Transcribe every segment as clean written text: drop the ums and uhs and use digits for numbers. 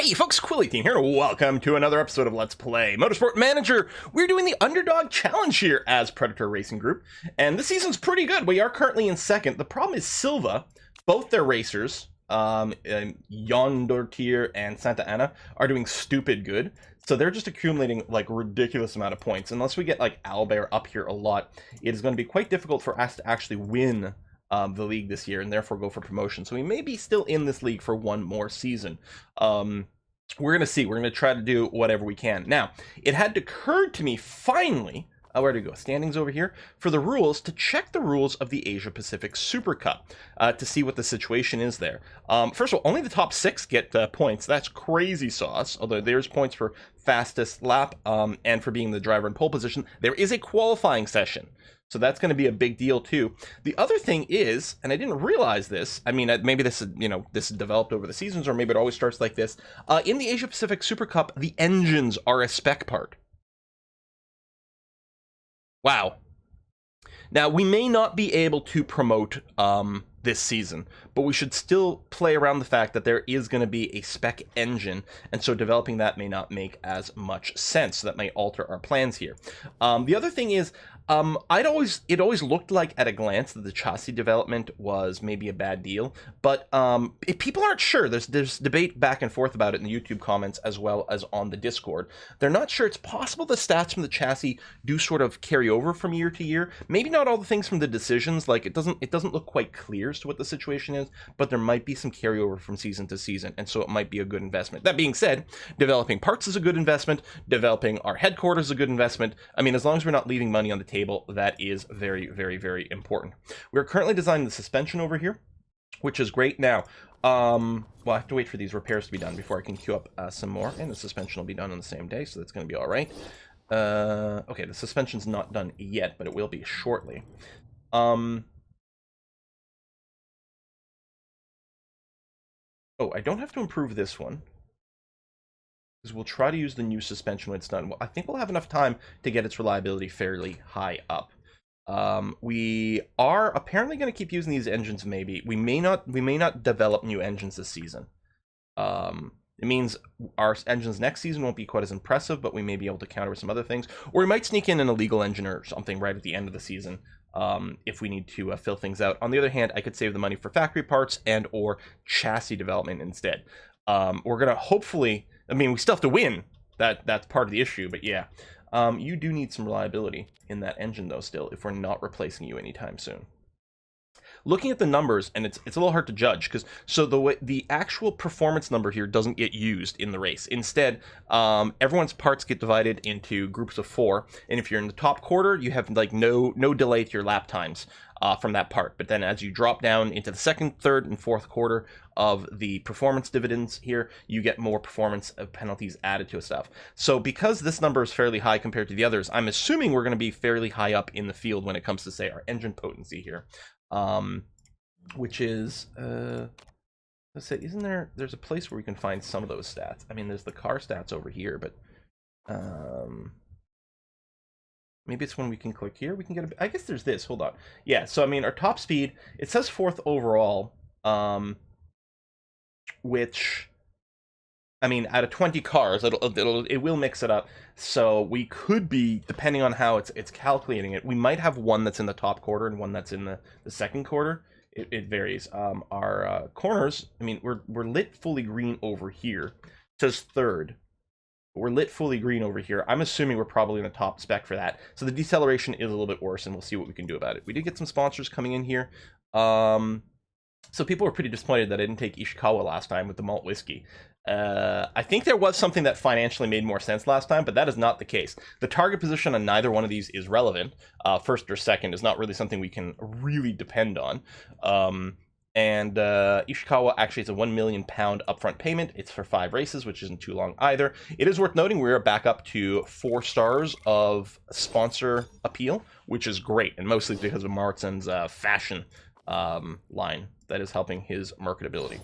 Hey folks, Quilly18 here, and welcome to another episode of Let's Play Motorsport Manager. We're doing the Underdog Challenge here as Predator Racing Group, and this season's pretty good. We are currently in second. The problem is Silva, both their racers, Yondortier and Santa Ana, are doing stupid good. So they're just accumulating like ridiculous amount of points. Unless we get like Albert up here a lot, it is going to be quite difficult for us to actually win the league this year, and therefore go for promotion. So we may be still in this league for one more season. We're gonna see. We're gonna try to do whatever we can. Now, it had occurred to me finally, where to go? Standings over here for the rules, to check the rules of the Asia Pacific Super Cup to see what the situation is there. First of all, only the top 6 get points. That's crazy sauce. Although there's points for fastest lap and for being the driver in pole position. There is a qualifying session. So that's going to be a big deal too. The other thing is, and I didn't realize this, I mean, maybe this is, this is developed over the seasons, or maybe it always starts like this. In the Asia Pacific Super Cup, the engines are a spec part. Wow. Now, we may not be able to promote this season, but we should still play around the fact that there is going to be a spec engine, and so developing that may not make as much sense. So that may alter our plans here. The other thing is, it always looked like at a glance that the chassis development was maybe a bad deal, but if people aren't sure, there's debate back and forth about it in the YouTube comments as well as on the Discord. They're not sure. It's possible the stats from the chassis do sort of carry over from year to year. Maybe not all the things from the decisions, like it doesn't look quite clear as to what the situation is, but there might be some carryover from season to season, and so it might be a good investment. That being said, developing parts is a good investment, developing our headquarters is a good investment. I mean, as long as we're not leaving money on the table, that is very, very, very important. We're currently designing the suspension over here, which is great. Now, well, I have to wait for these repairs to be done before I can queue up some more, and the suspension will be done on the same day, so that's going to be all right. Okay, the suspension's not done yet, but it will be shortly. Oh, I don't have to improve this one, because we'll try to use the new suspension when it's done. Well, I think we'll have enough time to get its reliability fairly high up. We are apparently going to keep using these engines. Maybe we may not develop new engines this season. It means our engines next season won't be quite as impressive, but we may be able to counter with some other things, or we might sneak in an illegal engine or something right at the end of the season. If we need to fill things out. On the other hand, I could save the money for factory parts and or chassis development instead. We're gonna hopefully, I mean, we still have to win. That's part of the issue, but yeah. You do need some reliability in that engine though still, if we're not replacing you anytime soon. Looking at the numbers, and it's a little hard to judge, because so the actual performance number here doesn't get used in the race. Instead, everyone's parts get divided into groups of 4, and if you're in the top quarter, you have like no delay to your lap times from that part. But then as you drop down into the second, third, and fourth quarter of the performance dividends here, you get more performance penalties added to stuff. So because this number is fairly high compared to the others, I'm assuming we're going to be fairly high up in the field when it comes to, say, our engine potency here. Which is, let's say, there's a place where we can find some of those stats. I mean, there's the car stats over here, but, maybe it's when we can click here, we can get I guess there's this, hold on. Yeah, so I mean, our top speed, it says 4th overall, which, I mean, out of 20 cars, it will mix it up. So we could be, depending on how it's calculating it, we might have one that's in the top quarter and one that's in the second quarter. It varies. Our corners, I mean, we're lit fully green over here. It says 3rd. We're lit fully green over here. I'm assuming we're probably in the top spec for that. So the deceleration is a little bit worse, and we'll see what we can do about it. We did get some sponsors coming in here. So people were pretty disappointed that I didn't take Ishikawa last time with the malt whiskey. I think there was something that financially made more sense last time, but that is not the case. The target position on neither one of these is relevant. First or second is not really something we can really depend on. And Ishikawa actually is a £1 million upfront payment. It's for 5 races, which isn't too long either. It is worth noting we are back up to 4 stars of sponsor appeal, which is great, and mostly because of Martin's fashion line that is helping his marketability.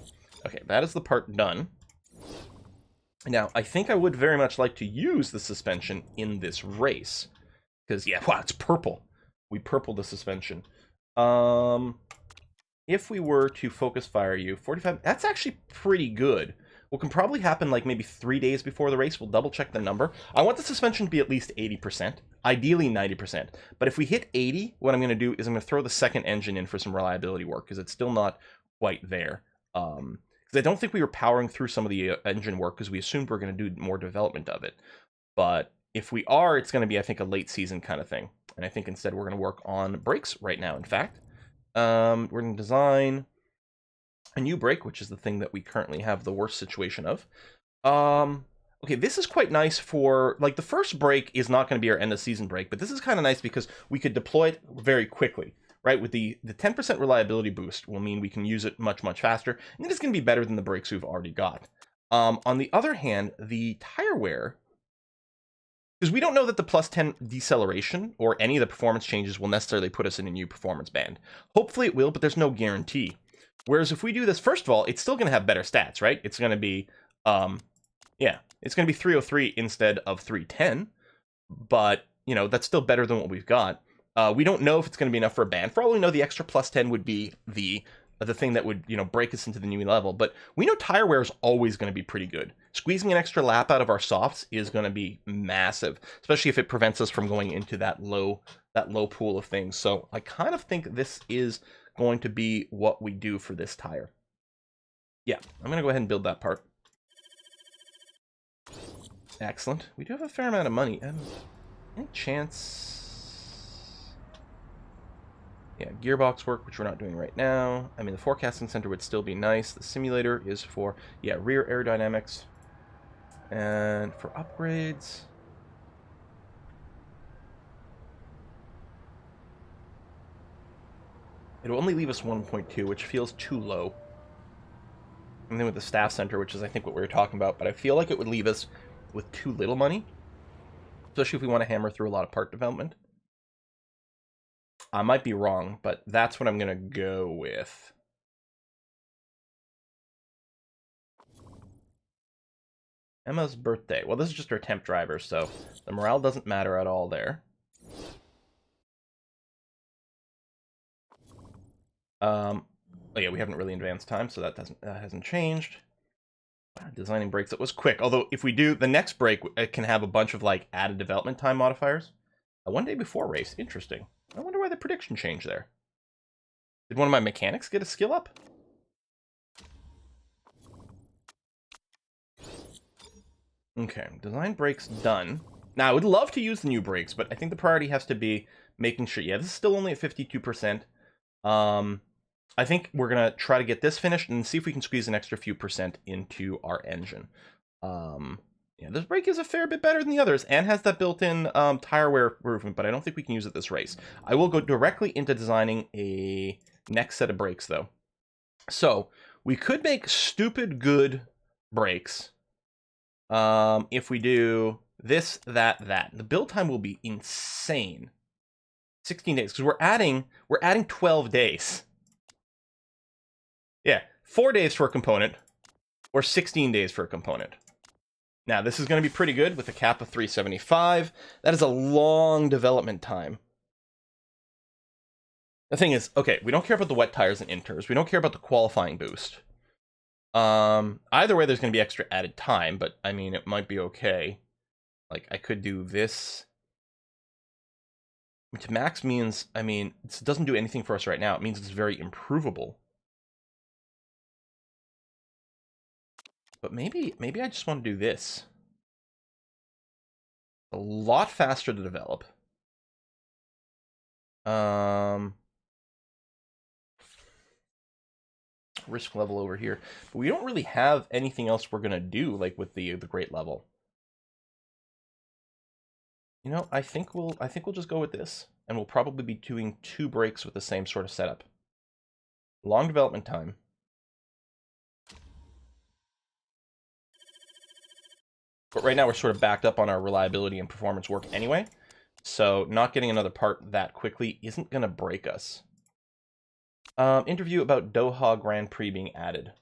Okay, that is the part done. Now, I think I would very much like to use the suspension in this race. Because, yeah, wow, it's purple. We purpled the suspension. If we were to focus fire you, 45, that's actually pretty good. What can probably happen like maybe 3 days before the race, we'll double check the number. I want the suspension to be at least 80%, ideally 90%. But if we hit 80, what I'm going to do is I'm going to throw the second engine in for some reliability work because it's still not quite there. Because I don't think we were powering through some of the engine work because we assumed we are going to do more development of it. But if we are, it's going to be, I think, a late season kind of thing. And I think instead we're going to work on brakes right now, in fact. We're going to design a new brake, which is the thing that we currently have the worst situation of. Okay, this is quite nice for, like, the first brake is not going to be our end of season brake, but this is kind of nice because we could deploy it very quickly, right? With the 10% reliability boost will mean we can use it much, much faster, and it is going to be better than the brakes we've already got. On the other hand, the tire wear, because we don't know that the plus 10 deceleration or any of the performance changes will necessarily put us in a new performance band. Hopefully it will, but there's no guarantee. Whereas if we do this, first of all, it's still going to have better stats, right? It's going to be, it's going to be 303 instead of 310. But, you know, that's still better than what we've got. We don't know if it's going to be enough for a band. For all we know, the extra plus 10 would be the thing that would, you know, break us into the new level. But we know tire wear is always going to be pretty good. Squeezing an extra lap out of our softs is going to be massive, especially if it prevents us from going into that low pool of things. So I kind of think this is going to be what we do for this tire. Yeah, I'm going to go ahead and build that part. Excellent. We do have a fair amount of money. Any chance... Yeah, gearbox work, which we're not doing right now. I mean, the forecasting center would still be nice. The simulator is for, yeah, rear aerodynamics. And for upgrades... It'll only leave us 1.2, which feels too low. And then with the staff center, which is, I think, what we were talking about, but I feel like it would leave us with too little money. Especially if we want to hammer through a lot of part development. I might be wrong, but that's what I'm going to go with. Emma's birthday. Well, this is just her temp driver, so the morale doesn't matter at all there. Oh yeah, we haven't really advanced time, so that hasn't changed. Designing brakes, that was quick. Although if we do the next brake, it can have a bunch of like added development time modifiers. One day before race, interesting. I wonder why the prediction changed there. Did one of my mechanics get a skill up? Okay, design brakes done. Now I would love to use the new brakes, but I think the priority has to be making sure. Yeah, this is still only at 52%. I think we're going to try to get this finished and see if we can squeeze an extra few percent into our engine. Yeah, this brake is a fair bit better than the others and has that built-in tire wear improvement, but I don't think we can use it this race. I will go directly into designing a next set of brakes, though. So, we could make stupid good brakes if we do this, that. The build time will be insane. 16 days, because we're adding 12 days. Yeah, 4 days for a component, or 16 days for a component. Now, this is going to be pretty good with a cap of 375. That is a long development time. The thing is, okay, we don't care about the wet tires and inters. We don't care about the qualifying boost. Either way, there's going to be extra added time, but, I mean, it might be okay. Like, I could do this. To max means, I mean, it doesn't do anything for us right now. It means it's very improvable. But maybe I just want to do this. A lot faster to develop. Risk level over here. But we don't really have anything else we're gonna do, like with the great level. You know, I think we'll just go with this, and we'll probably be doing 2 brakes with the same sort of setup. Long development time. But right now we're sort of backed up on our reliability and performance work anyway. So not getting another part that quickly isn't going to break us. Interview about Doha Grand Prix being added.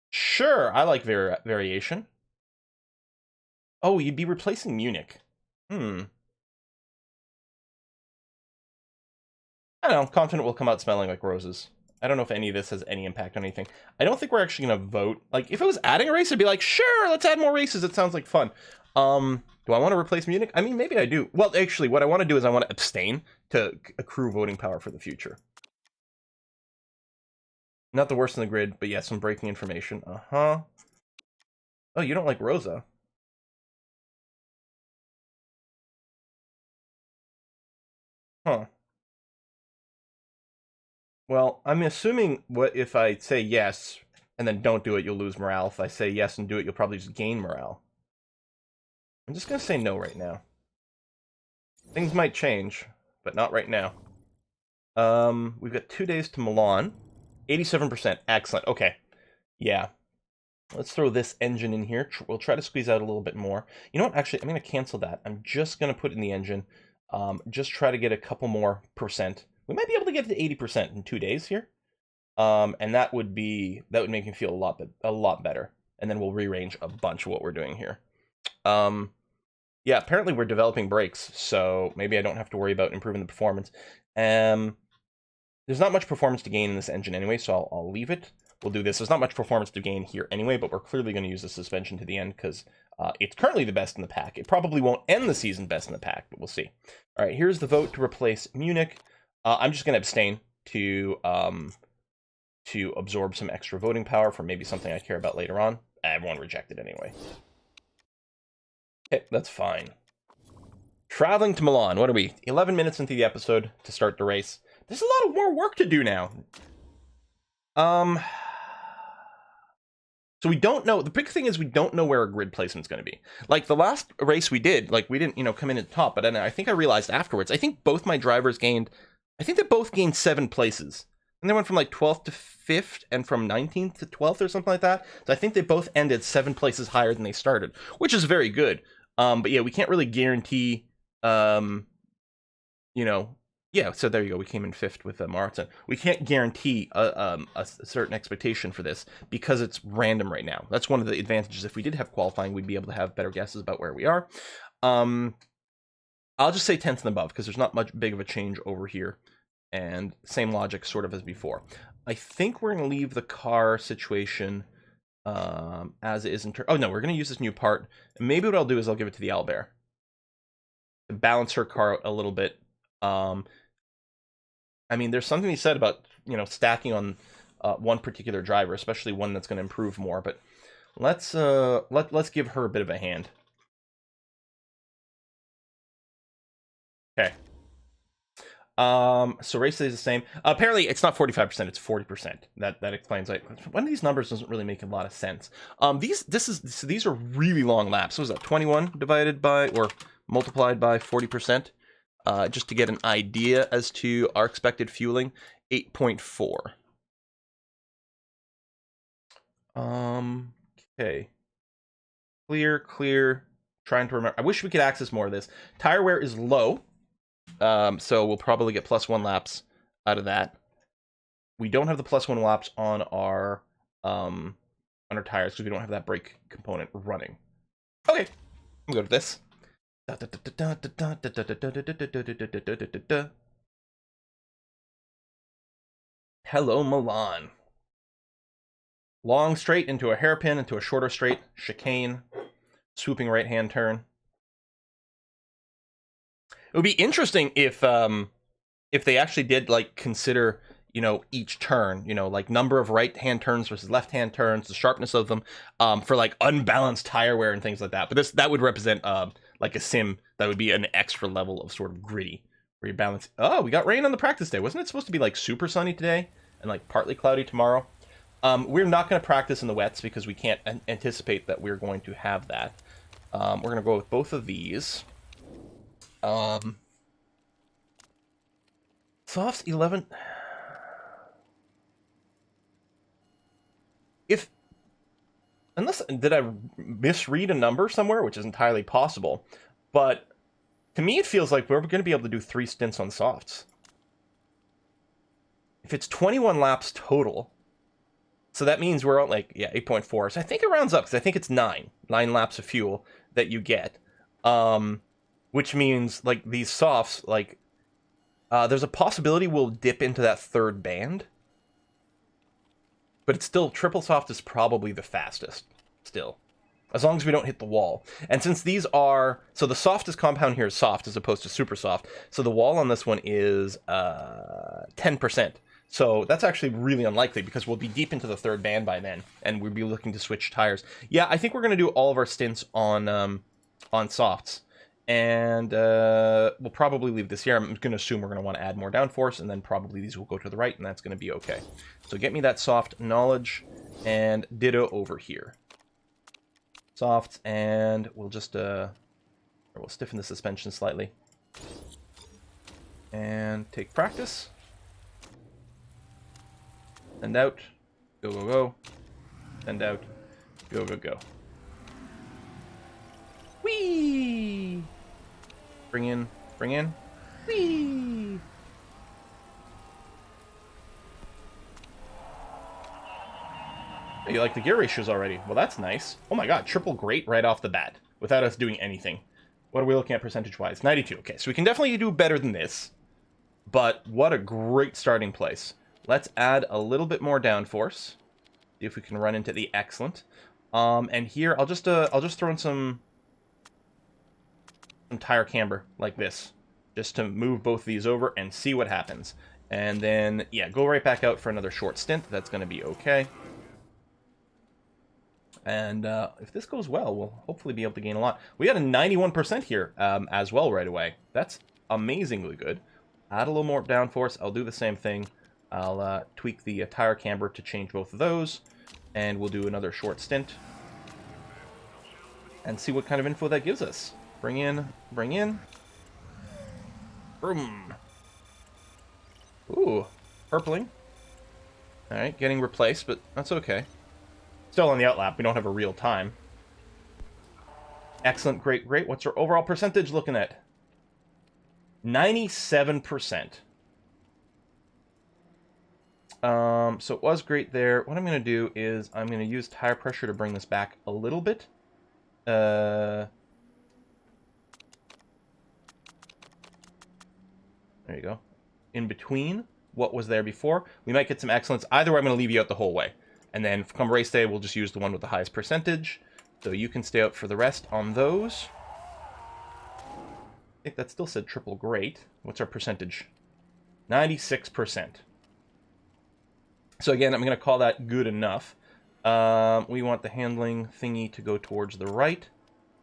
Sure, I like variation. Oh, you'd be replacing Munich. I don't know, confident we'll come out smelling like roses. I don't know if any of this has any impact on anything. I don't think we're actually going to vote. Like, if it was adding a race, I'd be like, sure, let's add more races. It sounds like fun. Do I want to replace Munich? I mean, maybe I do. Well, actually, what I want to do is I want to abstain to accrue voting power for the future. Not the worst in the grid, but yeah, some breaking information. Uh-huh. Oh, you don't like Rosa? Huh. Well, I'm assuming what if I say yes and then don't do it, you'll lose morale. If I say yes and do it, you'll probably just gain morale. I'm just going to say no right now. Things might change, but not right now. We've got 2 days to Milan. 87%. Excellent. Okay. Yeah. Let's throw this engine in here. We'll try to squeeze out a little bit more. You know what? Actually, I'm going to cancel that. I'm just going to put in the engine. Just try to get a couple more percent. We might be able to get to 80% in 2 days here. And that would make me feel a lot better. And then we'll rearrange a bunch of what we're doing here. Yeah, apparently we're developing brakes, so maybe I don't have to worry about improving the performance. There's not much performance to gain in this engine anyway, so I'll leave it. We'll do this. There's not much performance to gain here anyway, but we're clearly going to use the suspension to the end because it's currently the best in the pack. It probably won't end the season best in the pack, but we'll see. All right, here's the vote to replace Munich. I'm just going to abstain to absorb some extra voting power for maybe something I care about later on. Everyone rejected anyway. Okay, that's fine. Traveling to Milan. What are we? 11 minutes into the episode to start the race. There's a lot of more work to do now. So we don't know. The big thing is we don't know where our grid placement's going to be. Like the last race we did, like we didn't, come in at the top. But then I think I realized afterwards. I think both my drivers gained. I think they both gained 7 places, and they went from like 12th to 5th, and from 19th to 12th or something like that. So I think they both ended 7 places higher than they started, which is very good. But yeah, we can't really guarantee. Yeah, so there you go. We came in 5th with Martin. We can't guarantee a certain expectation for this because it's random right now. That's one of the advantages. If we did have qualifying, we'd be able to have better guesses about where we are. I'll just say 10th and above because there's not much big of a change over here. And same logic sort of as before. I think we're going to leave the car situation as it is in turn. Oh, no, we're going to use this new part. And maybe what I'll do is I'll give it to the Owlbear to balance her car out a little bit. I mean, there's something he said about, stacking on one particular driver, especially one that's going to improve more. But let's give her a bit of a hand. Okay. So race stays the same. Apparently, it's not 45%; it's 40%. That explains. Like, one of these numbers doesn't really make a lot of sense. These are really long laps. What was that? 21 divided by or multiplied by 40%. Just to get an idea as to our expected fueling, 8.4. Okay. Clear. Trying to remember. I wish we could access more of this. Tire wear is low. So we'll probably get +1 laps out of that. We don't have the +1 laps on our tires because we don't have that brake component running. Okay, I'm good with this. Hello, Milan. Long straight into a hairpin, into a shorter straight, chicane, swooping right-hand turn. It would be interesting if they actually did like consider, each turn, like number of right-hand turns versus left-hand turns, the sharpness of them, for like unbalanced tire wear and things like that. But that would represent like a sim that would be an extra level of sort of gritty where you balance. Oh, we got rain on the practice day. Wasn't it supposed to be like super sunny today and like partly cloudy tomorrow? We're not going to practice in the wets because we can't anticipate that we're going to have that. We're going to go with both of these. Softs 11. Did I misread a number somewhere, which is entirely possible, but to me it feels like we're going to be able to do 3 stints on softs. If it's 21 laps total, so that means we're at 8.4. So I think it rounds up because I think it's 9 laps of fuel that you get, which means like these softs, there's a possibility we'll dip into that 3rd band. But it's still, triple soft is probably the fastest, still. As long as we don't hit the wall. And since these are... So the softest compound here is soft as opposed to super soft. So the wall on this one is 10%. So that's actually really unlikely because we'll be deep into the third band by then. And we'll be looking to switch tires. Yeah, I think we're going to do all of our stints on softs. And we'll probably leave this here. I'm going to assume we're going to want to add more downforce. And then probably these will go to the right. And that's going to be okay. So get me that soft knowledge. And ditto over here. Soft, and we'll just we'll stiffen the suspension slightly and take practice. Send out, go go go, send out, go go go. Whee! Bring in, whee! You like the gear ratios already? Well, that's nice. Oh my god, triple great right off the bat, without us doing anything. What are we looking at percentage-wise? 92. Okay, so we can definitely do better than this. But what a great starting place. Let's add a little bit more downforce. See if we can run into the excellent. And here, I'll just throw in some tire camber, like this. Just to move both of these over and see what happens. And then, yeah, go right back out for another short stint. That's going to be okay. And if this goes well, we'll hopefully be able to gain a lot. We had a 91% here as well right away. That's amazingly good. Add a little more downforce. I'll do the same thing. I'll tweak the tire camber to change both of those. And we'll do another short stint. And see what kind of info that gives us. Bring in, bring in. Boom. Ooh, purpling. Alright, getting replaced, but that's okay. Still on the outlap, we don't have a real time. Excellent, great, great. What's our overall percentage looking at? 97%. So it was great there. What I'm going to do is I'm going to use tire pressure to bring this back a little bit. There you go. In between what was there before. We might get some excellence. Either way, I'm going to leave you out the whole way. And then come race day, we'll just use the one with the highest percentage. So you can stay out for the rest on those. I think that still said triple great. What's our percentage? 96%. So again, I'm going to call that good enough. We want the handling thingy to go towards the right,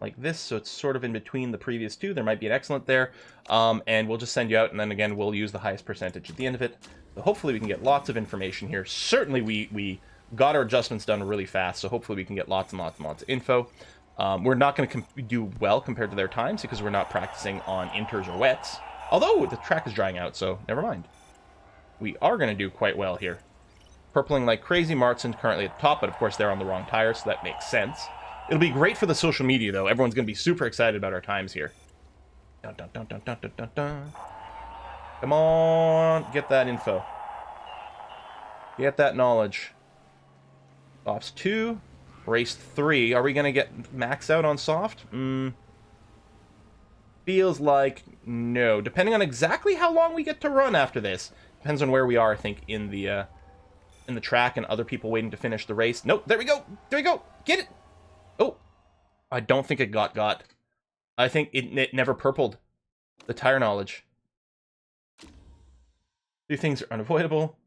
like this. So it's sort of in between the previous two. There might be an excellent there. And we'll just send you out, and then again, we'll use the highest percentage at the end of it. So hopefully we can get lots of information here. Certainly we got our adjustments done really fast, so hopefully we can get lots and lots and lots of info. We're not going to do well compared to their times because we're not practicing on inters or wets. Although the track is drying out, so never mind. We are going to do quite well here. Purpling like crazy. Martin's currently at the top, but of course they're on the wrong tires, so that makes sense. It'll be great for the social media, though. Everyone's going to be super excited about our times here. Dun, dun, dun, dun, dun, dun, dun, dun. Come on, get that info. Get that knowledge. Ops 2, race 3. Are we going to get max out on soft? Feels like no. Depending on exactly how long we get to run after this. Depends on where we are, I think, in the track and other people waiting to finish the race. Nope, there we go. There we go. Get it. Oh, I don't think it got. I think it never purpled. The tire knowledge. Two things are unavoidable.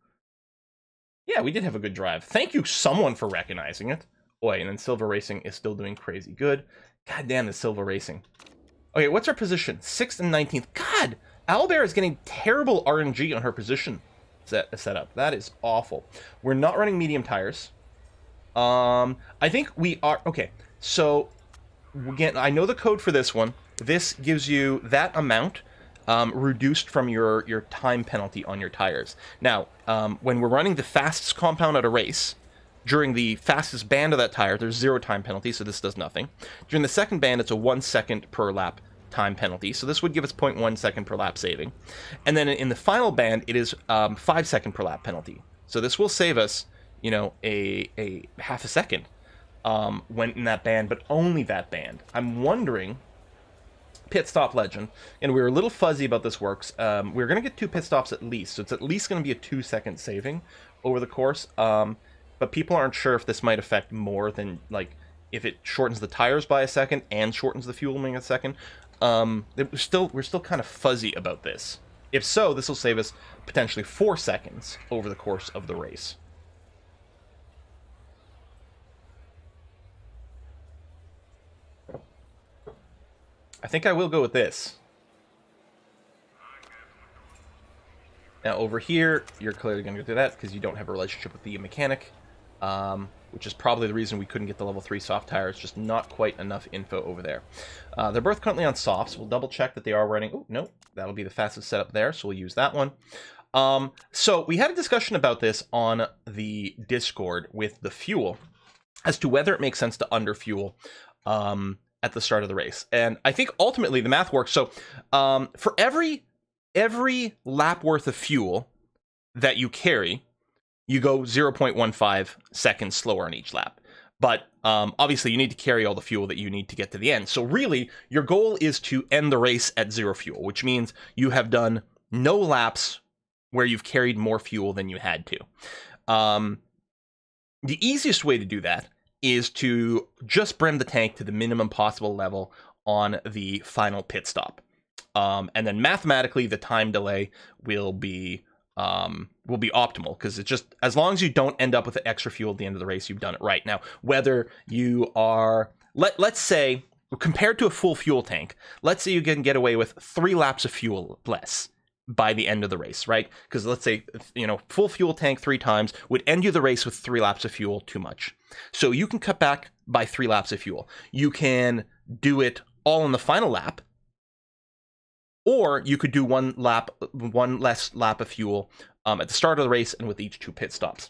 Yeah, we did have a good drive. Thank you, someone, for recognizing it. Boy, and then Silver Racing is still doing crazy good. God damn, the Silver Racing. Okay, what's our position? 6th and 19th. God, Owlbear is getting terrible RNG on her position setup. That is awful. We're not running medium tires. I think we are... Okay, so, again, I know the code for this one. This gives you that amount... reduced from your time penalty on your tires. Now, when we're running the fastest compound at a race, during the fastest band of that tire, there's 0 time penalty, so this does nothing. During the second band, it's a 1 second per lap time penalty, so this would give us 0.1 second per lap saving. And then in the final band, it is 5 second per lap penalty. So this will save us, you know, a half a second when in that band, but only that band. I'm wondering... Pit stop legend, and we were a little fuzzy about this works. We're going to get 2 pit stops at least, so it's at least going to be a 2-second saving over the course. but people aren't sure if this might affect more than, like, if it shortens the tires by a second and shortens the fueling a second. We're still kind of fuzzy about this. If so, this will save us potentially 4 seconds over the course of the race. I think I will go with this. Now over here, you're clearly going to go through that because you don't have a relationship with the mechanic, which is probably the reason we couldn't get the level 3 soft tires, just not quite enough info over there. They're both currently on softs. We'll double check that they are running. Oh, no, that'll be the fastest setup there, so we'll use that one. So we had a discussion about this on the Discord with the fuel as to whether it makes sense to underfuel at the start of the race. And I think ultimately the math works. So for every lap worth of fuel that you carry, you go 0.15 seconds slower on each lap. But obviously you need to carry all the fuel that you need to get to the end. So really, your goal is to end the race at 0 fuel, which means you have done no laps where you've carried more fuel than you had to. The easiest way to do that is to just brim the tank to the minimum possible level on the final pit stop. And then mathematically, the time delay will be optimal, because it's just, as long as you don't end up with extra fuel at the end of the race, you've done it right. Now, whether you are, let's say, compared to a full fuel tank, let's say you can get away with 3 laps of fuel less by the end of the race, right? Because let's say, full fuel tank 3 times would end you the race with 3 laps of fuel too much. So you can cut back by 3 laps of fuel. You can do it all in the final lap, or you could do one less lap of fuel at the start of the race and with each 2 pit stops.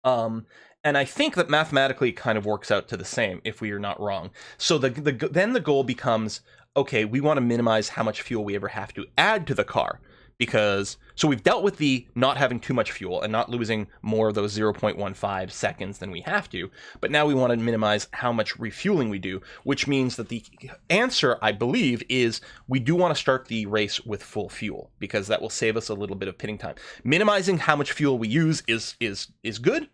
And I think that mathematically it kind of works out to the same, if we are not wrong. So then the goal becomes, okay, we want to minimize how much fuel we ever have to add to the car. So we've dealt with the not having too much fuel and not losing more of those 0.15 seconds than we have to, but now we want to minimize how much refueling we do, which means that the answer, I believe, is we do want to start the race with full fuel, because that will save us a little bit of pitting time. Minimizing how much fuel we use is good,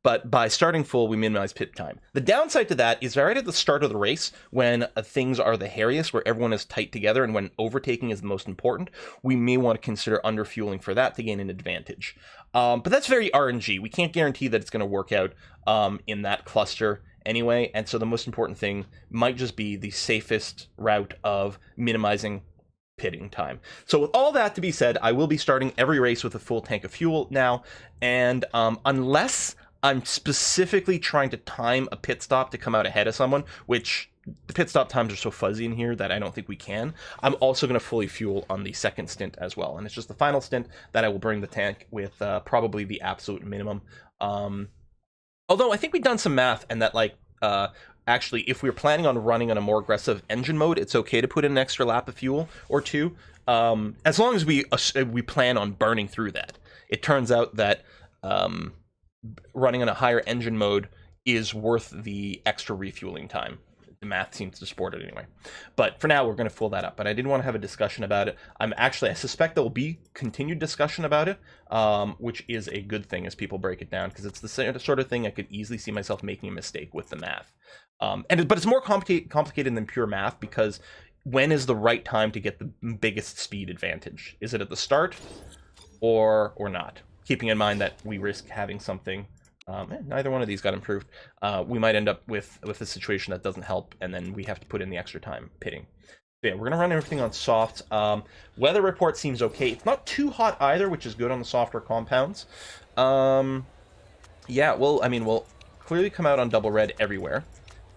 but by starting full, we minimize pit time. The downside to that is right at the start of the race, when things are the hairiest, where everyone is tight together and when overtaking is the most important, we may want to consider underfueling for that to gain an advantage. But that's very RNG. We can't guarantee that it's going to work out in that cluster anyway, and so the most important thing might just be the safest route of minimizing pitting time. So with all that to be said, I will be starting every race with a full tank of fuel now, and unless I'm specifically trying to time a pit stop to come out ahead of someone, which the pit stop times are so fuzzy in here that I don't think we can, I'm also going to fully fuel on the second stint as well. And it's just the final stint that I will bring the tank with probably the absolute minimum. Although I think we've done some math, and that, like, actually, if we're planning on running on a more aggressive engine mode, it's okay to put in an extra lap of fuel or 2, as long as we plan on burning through that. It turns out that running on a higher engine mode is worth the extra refueling time. The math seems to support it anyway. But for now, we're going to fill that up. But I did want to have a discussion about it. I suspect there will be continued discussion about it, which is a good thing as people break it down, because it's the sort of thing I could easily see myself making a mistake with the math. But it's more complicated than pure math, because when is the right time to get the biggest speed advantage? Is it at the start or not? Keeping in mind that we risk having something, neither one of these got improved. We might end up with a situation that doesn't help, and then we have to put in the extra time pitting. So yeah, we're gonna run everything on soft. Weather report seems okay. It's not too hot either, which is good on the softer compounds. Yeah, we'll clearly come out on double red everywhere.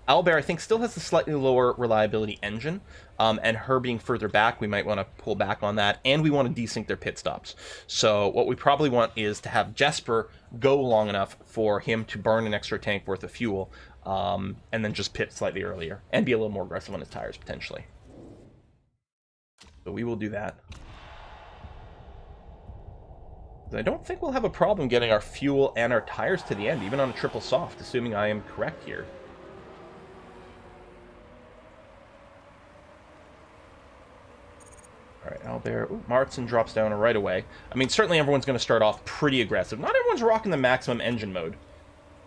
Owlbear, I think, still has a slightly lower reliability engine, and her being further back, we might want to pull back on that, and we want to desync their pit stops. So what we probably want is to have Jesper go long enough for him to burn an extra tank worth of fuel, and then just pit slightly earlier, and be a little more aggressive on his tires, potentially. So we will do that. I don't think we'll have a problem getting our fuel and our tires to the end, even on a triple soft, assuming I am correct here. Alright, Albert. Ooh, Martin drops down right away. I mean, certainly everyone's going to start off pretty aggressive. Not everyone's rocking the maximum engine mode.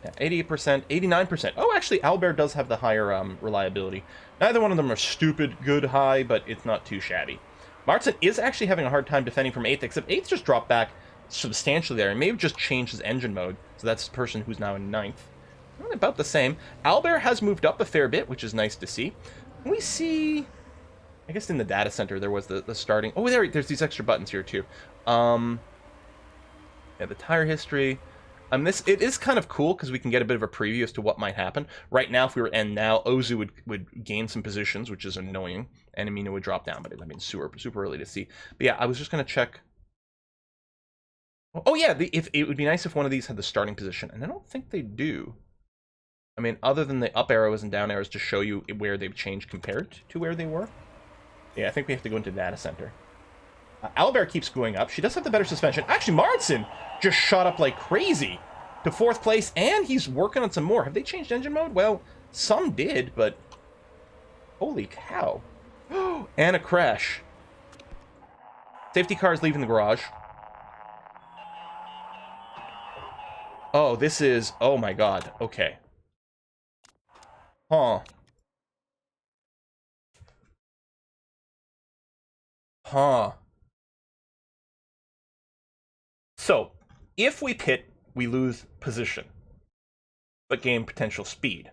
Yeah, 88%, 89%. Oh, actually, Albert does have the higher reliability. Neither one of them are stupid good high, but it's not too shabby. Martin is actually having a hard time defending from 8th, except 8th just dropped back substantially there. He may have just changed his engine mode, so that's the person who's now in 9th. About the same. Albert has moved up a fair bit, which is nice to see. We see... I guess in the data center there was the starting... Oh, there's these extra buttons here, too. Yeah, the tire history... it is kind of cool because we can get a bit of a preview as to what might happen. Right now, if we were to end now, Ozu would gain some positions, which is annoying, and Amino would drop down, but I mean, super early to see. But yeah, I was just going to check... Oh yeah, if it would be nice if one of these had the starting position, and I don't think they do. I mean, other than the up arrows and down arrows to show you where they've changed compared to where they were. Yeah, I think we have to go into data center. Albert keeps going up. She does have the better suspension. Actually, Martin just shot up like crazy to 4th place, and he's working on some more. Have they changed engine mode? Well, some did, but holy cow. And a crash. Safety car is leaving the garage. Oh, this is... Oh my god. Okay. Huh. Huh. So, if we pit, we lose position, but gain potential speed.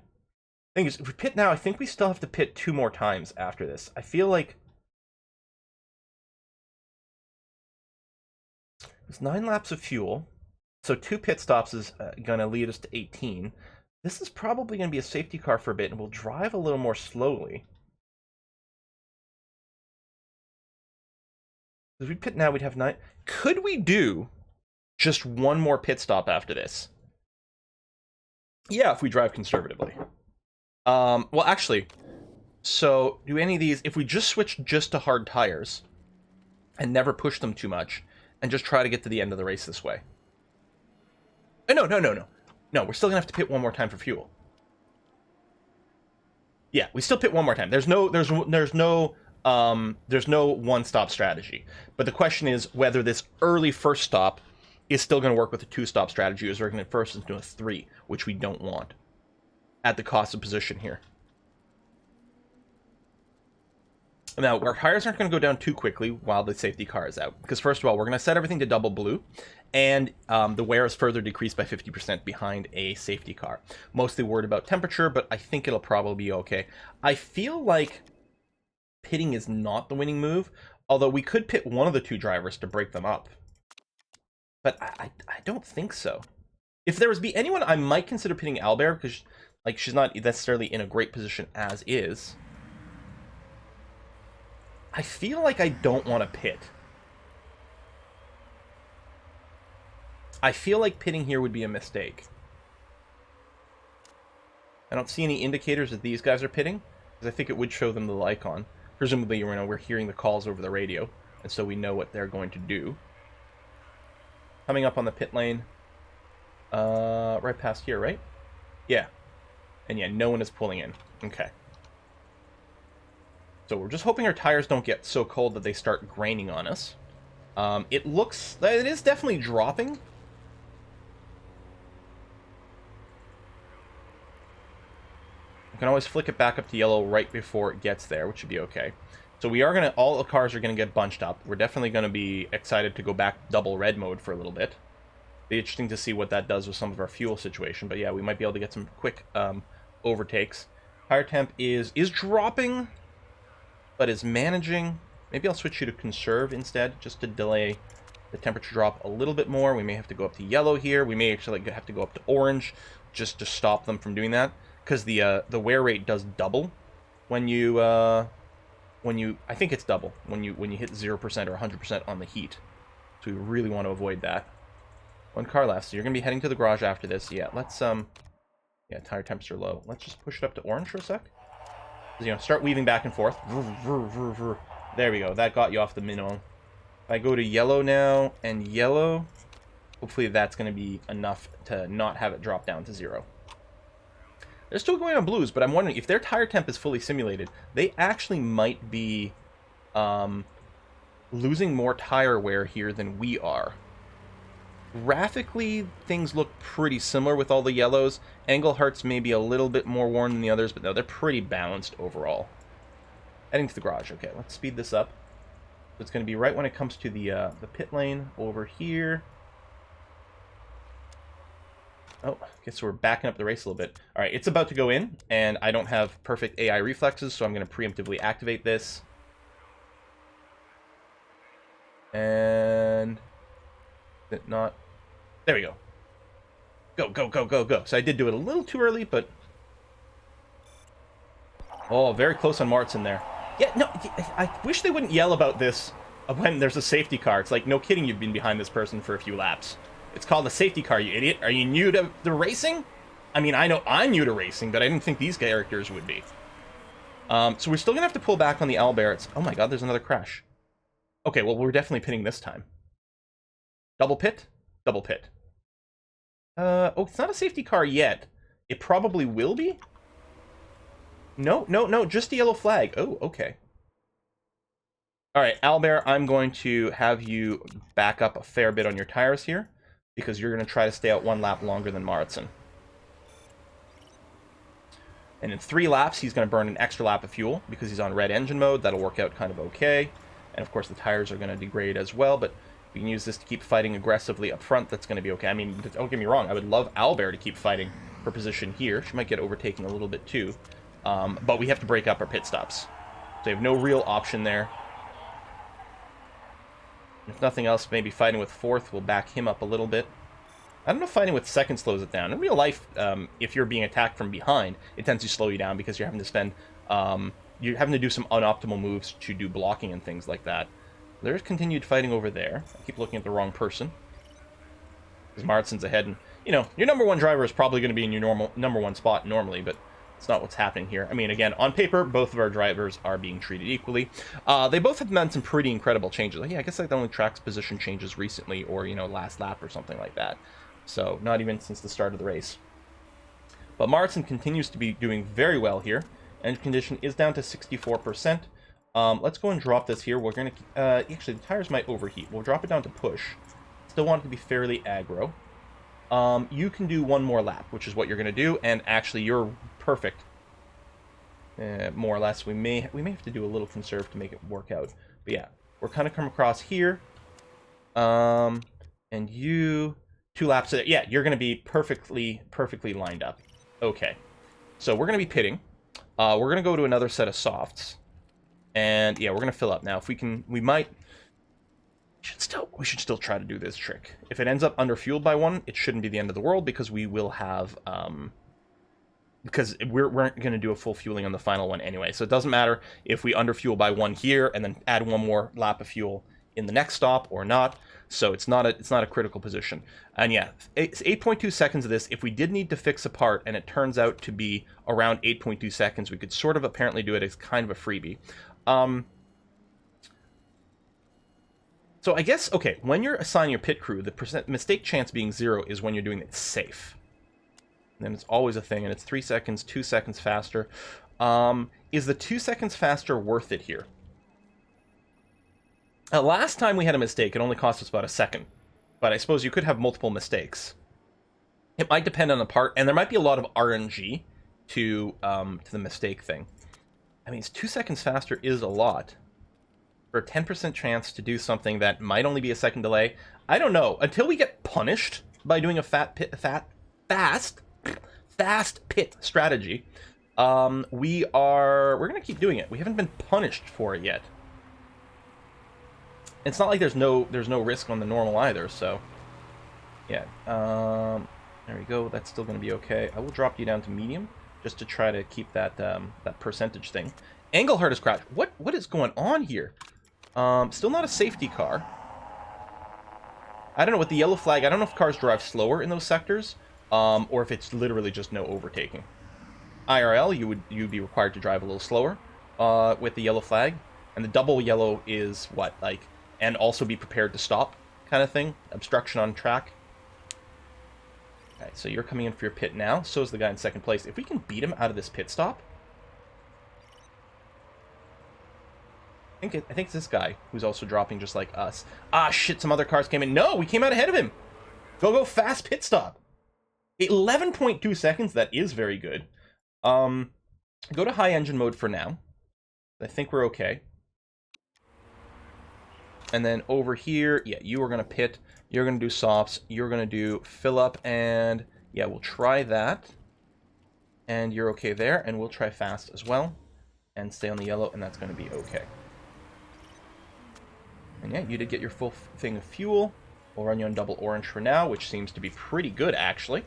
Thing is, if we pit now, I think we still have to pit 2 more times after this. I feel like... It's 9 laps of fuel, so 2 pit stops is going to lead us to 18. This is probably going to be a safety car for a bit, and we'll drive a little more slowly. If we pit now, we'd have 9. Could we do just 1 more pit stop after this? Yeah, if we drive conservatively. Well, actually, so do any of these, if we just switch just to hard tires and never push them too much and just try to get to the end of the race this way. No, we're still gonna have to pit 1 more time for fuel. Yeah, we still pit 1 more time. There's no one-stop strategy. But the question is whether this early first stop is still going to work with a 2-stop strategy, or is we're going to first into a 3, which we don't want at the cost of position here. Now, our tires aren't going to go down too quickly while the safety car is out, because first of all, we're going to set everything to double blue, and the wear is further decreased by 50% behind a safety car. Mostly worried about temperature, but I think it'll probably be okay. I feel like pitting is not the winning move, although we could pit one of the 2 drivers to break them up. But I don't think so. If there was anyone, I might consider pitting Albert, because like she's not necessarily in a great position as is. I feel like I don't want to pit. I feel like pitting here would be a mistake. I don't see any indicators that these guys are pitting, because I think it would show them the icon. Presumably, we're hearing the calls over the radio, and so we know what they're going to do. Coming up on the pit lane. Right past here, right? Yeah. And yeah, no one is pulling in. Okay. So we're just hoping our tires don't get so cold that they start graining on us. It is definitely dropping. We can always flick it back up to yellow right before it gets there, which should be okay. So we are all the cars are gonna get bunched up. We're definitely gonna be excited to go back double red mode for a little bit. Be interesting to see what that does with some of our fuel situation. But yeah, we might be able to get some quick overtakes. Tire temp is dropping, but is managing. Maybe I'll switch you to conserve instead, just to delay the temperature drop a little bit more. We may have to go up to yellow here. We may actually have to go up to orange just to stop them from doing that, because the wear rate does double when you I think it's double when you hit 0% or 100% on the heat. So we really want to avoid that. 1 car left, so you're gonna be heading to the garage after this. Yeah, let's yeah, tire temps are low. Let's just push it up to orange for a sec. Start weaving back and forth. There we go. That got you off the minimum. If I go to yellow now and yellow, hopefully that's going to be enough to not have it drop down to 0. They're still going on blues, but I'm wondering if their tire temp is fully simulated, they actually might be losing more tire wear here than we are. Graphically, things look pretty similar with all the yellows. Englehart's maybe a little bit more worn than the others, but no, they're pretty balanced overall. Heading to the garage. Okay, let's speed this up. So it's going to be right when it comes to the pit lane over here. Oh, okay, so we're backing up the race a little bit. All right, it's about to go in, and I don't have perfect AI reflexes, so I'm going to preemptively activate this. And... it not... there we go. Go, go, go, go, go. So I did do it a little too early, but... oh, very close on Martin there. Yeah, no, I wish they wouldn't yell about this when there's a safety car. It's like, no kidding, you've been behind this person for a few laps. It's called a safety car, you idiot. Are you new to the racing? I mean, I know I'm new to racing, but I didn't think these characters would be. So we're still going to have to pull back on the Alberts. Oh my god, there's another crash. Okay, well, we're definitely pitting this time. Double pit? Double pit. Oh, it's not a safety car yet. It probably will be? No, no, no, just the yellow flag. Oh, okay. Alright, Albert, I'm going to have you back up a fair bit on your tires here, because you're going to try to stay out one lap longer than Maritson. And in 3 laps, he's going to burn an extra lap of fuel, because he's on red engine mode. That'll work out kind of okay. And of course, the tires are going to degrade as well, but we can use this to keep fighting aggressively up front. That's going to be okay. I mean, don't get me wrong, I would love Albert to keep fighting for position here. She might get overtaken a little bit too. But we have to break up our pit stops. So we have no real option there. If nothing else, maybe fighting with 4th will back him up a little bit. I don't know if fighting with 2nd slows it down. In real life, if you're being attacked from behind, it tends to slow you down because you're having to spend... you're having to do some unoptimal moves to do blocking and things like that. There's continued fighting over there. I keep looking at the wrong person. Because Martin's ahead, and, you know, your number 1 driver is probably going to be in your normal number 1 spot normally, but it's not what's happening here. I mean, again, on paper, both of our drivers are being treated equally. They both have done some pretty incredible changes. Like, yeah, I guess like the only track's position changes recently, or, you know, last lap or something like that. So, not even since the start of the race. But Martin continues to be doing very well here. Engine condition is down to 64%. Let's go and drop this here. We're going to... actually, the tires might overheat. We'll drop it down to push. Still want it to be fairly aggro. You can do 1 more lap, which is what you're going to do, and actually, you're perfect. More or less. We may have to do a little conserve to make it work out. But yeah, we're kind of come across here. And you... 2 laps. Yeah, you're going to be perfectly lined up. Okay. So we're going to be pitting. We're going to go to another set of softs. And yeah, we're going to fill up. Now, if we can, we should still try to do this trick. If it ends up underfueled by 1, it shouldn't be the end of the world, because we will have, because we're going to do a full fueling on the final one anyway. So it doesn't matter if we underfuel by 1 here and then add 1 more lap of fuel in the next stop or not. So it's not a critical position. And yeah, it's 8.2 seconds of this. If we did need to fix a part and it turns out to be around 8.2 seconds, we could sort of apparently do it as kind of a freebie. So I guess, okay, when you're assigning your pit crew, the mistake chance being 0 is when you're doing it safe. And then it's always a thing, and it's 3 seconds, 2 seconds faster. Is the 2 seconds faster worth it here? Last time we had a mistake, it only cost us about 1 second. But I suppose you could have multiple mistakes. It might depend on the part, and there might be a lot of RNG to the mistake thing. I mean, 2 seconds faster is a lot. For a 10% chance to do something that might only be a second delay. I don't know. Until we get punished by doing a fast pit strategy, we're going to keep doing it. We haven't been punished for it yet. It's not like there's no risk on the normal either, so yeah. There we go. That's still going to be okay. I will drop you down to medium just to try to keep that that percentage thing. Engelhardt has crashed. What is going on here? Still not a safety car. I don't know, with the yellow flag, I don't know if cars drive slower in those sectors, or if it's literally just no overtaking. IRL, you'd be required to drive a little slower with the yellow flag, and the double yellow is what, like, and also be prepared to stop kind of thing. Obstruction on track. Okay, so you're coming in for your pit now. So is the guy in 2nd place. If we can beat him out of this pit stop, I think it's this guy who's also dropping just like us. Ah, shit, some other cars came in. No, we came out ahead of him. Go fast pit stop. 11.2 seconds, that is very good. Go to high engine mode for now. I think we're okay. And then over here, yeah, you are going to pit. You're going to do softs. You're going to do fill up. And yeah, we'll try that. And you're okay there. And we'll try fast as well. And stay on the yellow. And that's going to be okay. And yeah, you did get your full thing of fuel. We'll run you on double orange for now, which seems to be pretty good, actually.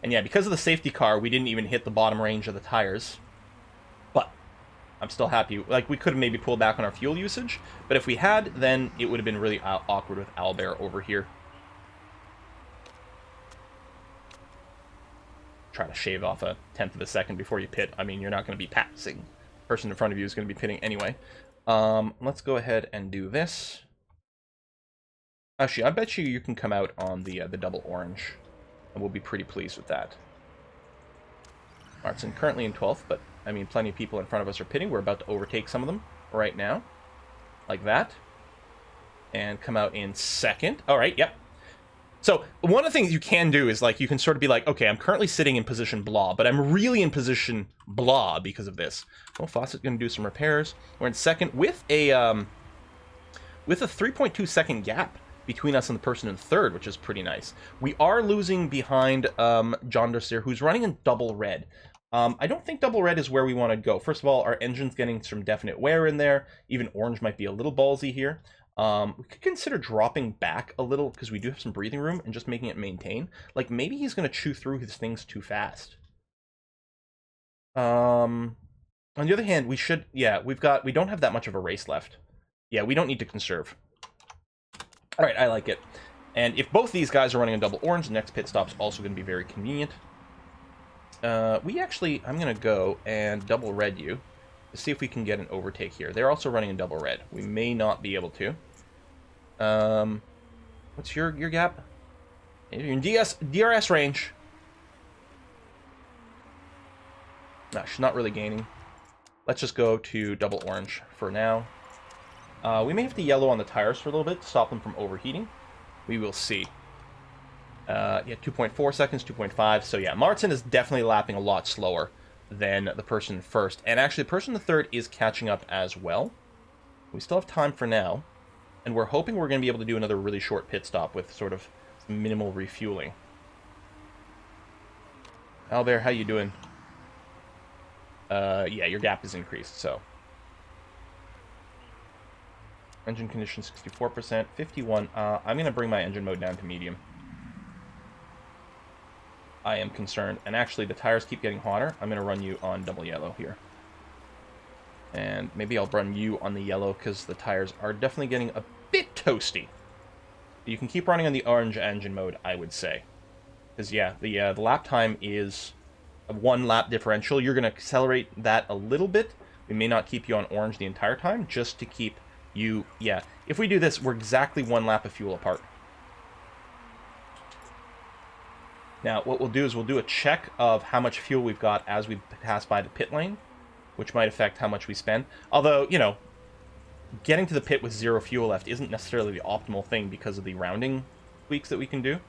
And yeah, because of the safety car, we didn't even hit the bottom range of the tires. But I'm still happy. Like, we could have maybe pulled back on our fuel usage. But if we had, then it would have been really awkward with Owlbear over here. Try to shave off a tenth of a second before you pit. I mean, you're not going to be passing. The person in front of you is going to be pitting anyway. Let's go ahead and do this. Actually, I bet you can come out on the double orange. And we'll be pretty pleased with that. Martin currently in 12th, but, I mean, plenty of people in front of us are pitting. We're about to overtake some of them right now. Like that. And come out in 2nd. All right, yep. So, one of the things you can do is, like, you can sort of be like, okay, I'm currently sitting in position blah, but I'm really in position blah because of this. Well, Fawcett's going to do some repairs. We're in 2nd with a 3.2 second gap between us and the person in 3rd, which is pretty nice. We are losing behind John Dossier, who's running in double red. I don't think double red is where we want to go. First of all, our engine's getting some definite wear in there. Even orange might be a little ballsy here. We could consider dropping back a little, because we do have some breathing room, and just making it maintain. Like, maybe he's going to chew through his things too fast. On the other hand, we should... Yeah, we don't have that much of a race left. Yeah, we don't need to conserve. Alright, I like it. And if both these guys are running a double orange, the next pit stop's also going to be very convenient. I'm going to go and double red you to see if we can get an overtake here. They're also running in double red. We may not be able to. What's your gap? You're in DRS range. No, she's not really gaining. Let's just go to double orange for now. We may have to yellow on the tires for a little bit to stop them from overheating. We will see. Yeah, 2.4 seconds, 2.5. So yeah, Martin is definitely lapping a lot slower than the person in 1st. And actually, the person in 3rd is catching up as well. We still have time for now. And we're hoping we're going to be able to do another really short pit stop with sort of some minimal refueling. Albert, how you doing? Yeah, your gap is increased, so... Engine condition 64%, 51. I'm going to bring my engine mode down to medium. I am concerned. And actually, the tires keep getting hotter. I'm going to run you on double yellow here. And maybe I'll run you on the yellow because the tires are definitely getting a bit toasty. You can keep running on the orange engine mode, I would say. Because, yeah, the lap time is a 1 lap differential. You're going to accelerate that a little bit. We may not keep you on orange the entire time, just to keep... Yeah, if we do this, we're exactly 1 lap of fuel apart. Now, what we'll do is we'll do a check of how much fuel we've got as we pass by the pit lane, which might affect how much we spend. Although, you know, getting to the pit with 0 fuel left isn't necessarily the optimal thing because of the rounding tweaks that we can do.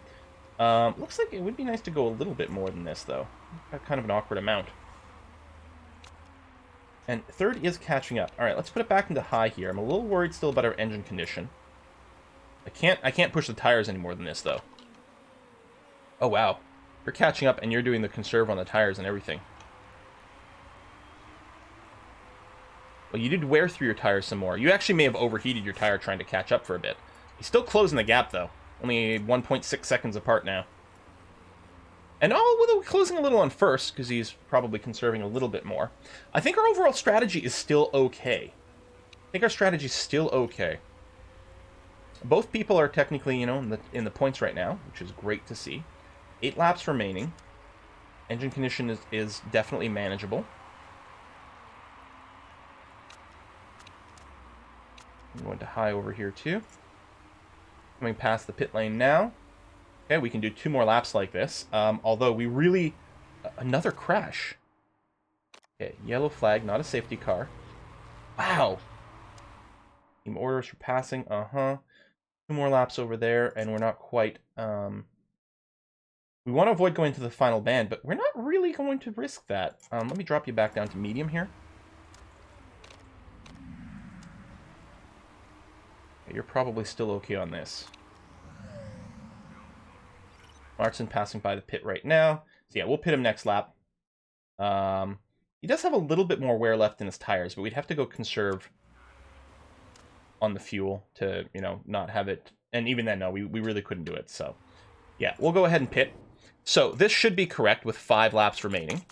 Looks like it would be nice to go a little bit more than this, though. Kind of an awkward amount. And 3rd is catching up. All right, let's put it back into high here. I'm a little worried still about our engine condition. I can't push the tires any more than this, though. Oh, wow. You're catching up, and you're doing the conserve on the tires and everything. Well, you did wear through your tires some more. You actually may have overheated your tire trying to catch up for a bit. He's still closing the gap, though. Only 1.6 seconds apart now. And we're closing a little on 1st, because he's probably conserving a little bit more. I think our overall strategy is still okay. Both people are technically, you know, in the points right now, which is great to see. 8 laps remaining. Engine condition is definitely manageable. I'm going to high over here, too. Coming past the pit lane now. Okay, we can do 2 more laps like this. Although we really... another crash. Okay, yellow flag, not a safety car. Wow. Team orders for passing. 2 more laps over there, and we're not quite... We want to avoid going to the final band, but we're not really going to risk that. Let me drop you back down to medium here. You're probably still okay on this. Martin passing by the pit right now. So yeah, we'll pit him next lap. He does have a little bit more wear left in his tires, but we'd have to go conserve on the fuel to, you know, not have it. And even then, no, we really couldn't do it. So yeah, we'll go ahead and pit. So this should be correct with 5 laps remaining.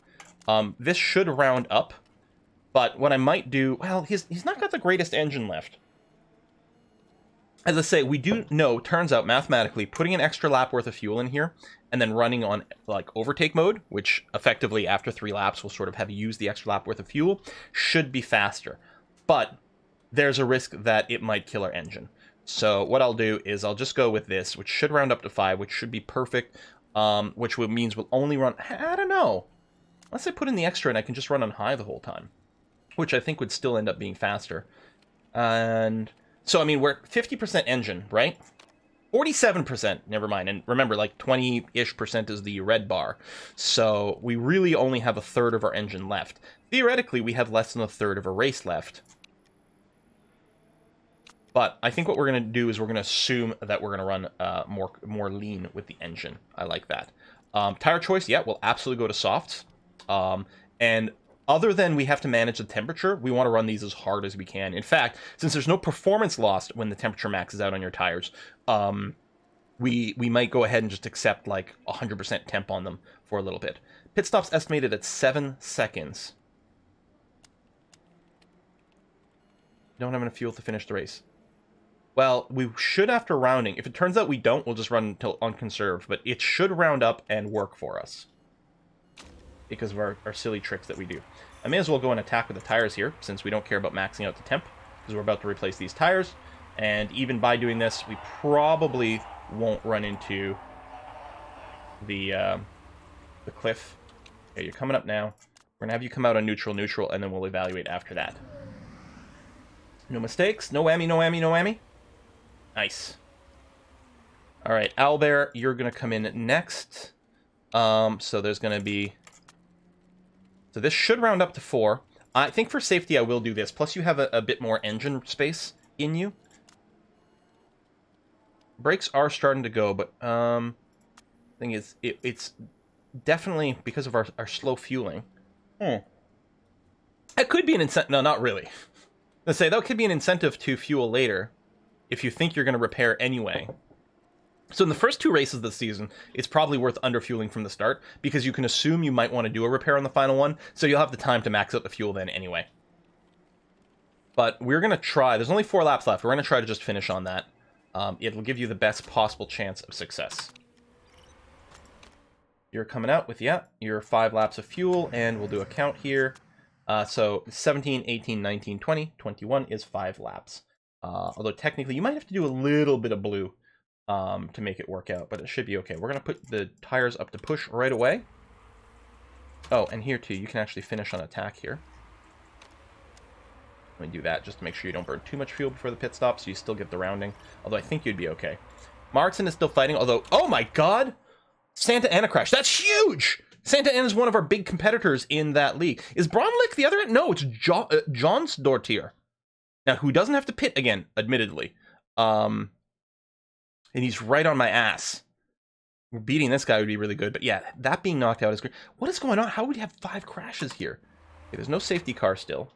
This should round up. But what I might do, well, he's not got the greatest engine left. As I say, we do know, turns out mathematically, putting an extra lap worth of fuel in here and then running on like overtake mode, which effectively after 3 laps will sort of have used the extra lap worth of fuel, should be faster. But there's a risk that it might kill our engine. So what I'll do is I'll just go with this, which should round up to 5, which should be perfect, which means we'll only run, I don't know, unless I put in the extra and I can just run on high the whole time, which I think would still end up being faster. And... so, I mean, we're 50% engine, right? 47%, never mind. And remember, like 20-ish% is the red bar. So we really only have 1/3 of our engine left. Theoretically, we have less than 1/3 of a race left. But I think what we're going to do is we're going to assume that we're going to run more lean with the engine. I like that. Tire choice, yeah, we'll absolutely go to softs. And... other than we have to manage the temperature, we want to run these as hard as we can. In fact, since there's no performance lost when the temperature maxes out on your tires, we might go ahead and just accept like 100% temp on them for a little bit. Pit stop's estimated at 7 seconds. Don't have enough fuel to finish the race. Well, we should after rounding. If it turns out we don't, we'll just run until unconserved. But it should round up and work for us, because of our silly tricks that we do. I may as well go and attack with the tires here, since we don't care about maxing out the temp, because we're about to replace these tires. And even by doing this, we probably won't run into the cliff. Okay, you're coming up now. We're going to have you come out on neutral, and then we'll evaluate after that. No mistakes, no whammy, no whammy, no whammy. Nice. All right, Owlbear, you're going to come in next. So there's going to be... so this should round up to 4. I think for safety I will do this. Plus you have a bit more engine space in you. Brakes are starting to go, but thing is, it's definitely because of our slow fueling. That could be an incentive. No, not really. Let's say that could be an incentive to fuel later if you think you're going to repair anyway. So in the first 2 races of the season, it's probably worth underfueling from the start, because you can assume you might want to do a repair on the final one, so you'll have the time to max out the fuel then anyway. But we're going to try, there's only 4 laps left, we're going to try to just finish on that. It'll give you the best possible chance of success. You're coming out with, yeah, your 5 laps of fuel, and we'll do a count here. So 17, 18, 19, 20, 21 is 5 laps. Although technically you might have to do a little bit of blue to make it work out, but it should be okay. We're going to put the tires up to push right away. Oh, and here too, you can actually finish on attack here. Let me do that just to make sure you don't burn too much fuel before the pit stop, so you still get the rounding. Although I think you'd be okay. Martin is still fighting, although, oh my god! Santa Ana crash. That's huge! Santa Ana is one of our big competitors in that league. Is Bronlick the other end? No, it's John's Dortier. Now, who doesn't have to pit again, admittedly. And he's right on my ass. Beating this guy would be really good. But yeah, that being knocked out is great. What is going on? How would we have 5 crashes here? Okay, there's no safety car still.